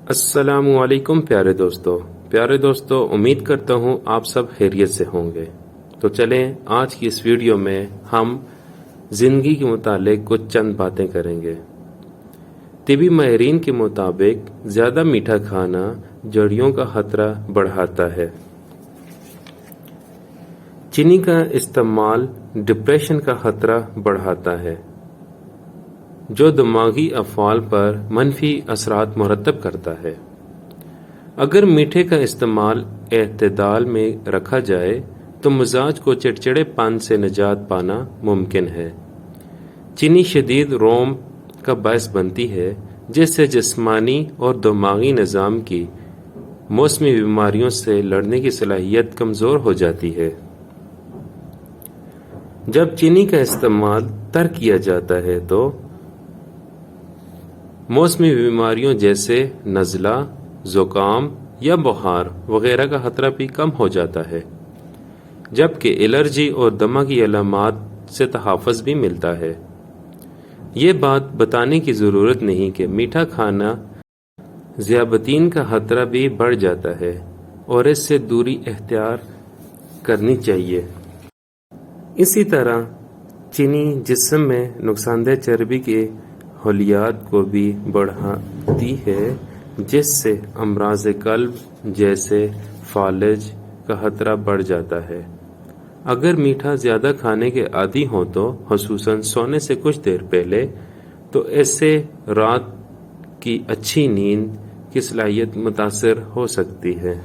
السلام علیکم پیارے دوستو، امید کرتا ہوں آپ سب خیریت سے ہوں گے۔ تو چلیں آج کی اس ویڈیو میں ہم زندگی کے متعلق کچھ چند باتیں کریں گے۔ طبی ماہرین کے مطابق زیادہ میٹھا کھانا جھڑیوں کا خطرہ بڑھاتا ہے۔ چینی کا استعمال ڈپریشن کا خطرہ بڑھاتا ہے، جو دماغی افعال پر منفی اثرات مرتب کرتا ہے۔ اگر میٹھے کا استعمال اعتدال میں رکھا جائے تو مزاج کو چڑچڑے پن سے نجات پانا ممکن ہے۔ چینی شدید روم کا باعث بنتی ہے، جس سے جسمانی اور دماغی نظام کی موسمی بیماریوں سے لڑنے کی صلاحیت کمزور ہو جاتی ہے۔ جب چینی کا استعمال ترک کیا جاتا ہے تو موسمی بیماریوں جیسے نزلہ، زکام یا بخار وغیرہ کا خطرہ بھی کم ہو جاتا ہے، جبکہ الرجی اور دمہ کی علامات سے تحفظ بھی ملتا ہے۔ یہ بات بتانے کی ضرورت نہیں کہ میٹھا کھانا ذیابطین کا خطرہ بھی بڑھ جاتا ہے اور اس سے دوری اختیار کرنی چاہیے۔ اسی طرح چینی جسم میں نقصان دہ چربی کے خلیات کو بھی بڑھاتی ہے، جس سے امراض قلب جیسے فالج کا خطرہ بڑھ جاتا ہے۔ اگر میٹھا زیادہ کھانے کے عادی ہوں تو خصوصاً سونے سے کچھ دیر پہلے، تو اس سے رات کی اچھی نیند کی صلاحیت متاثر ہو سکتی ہے۔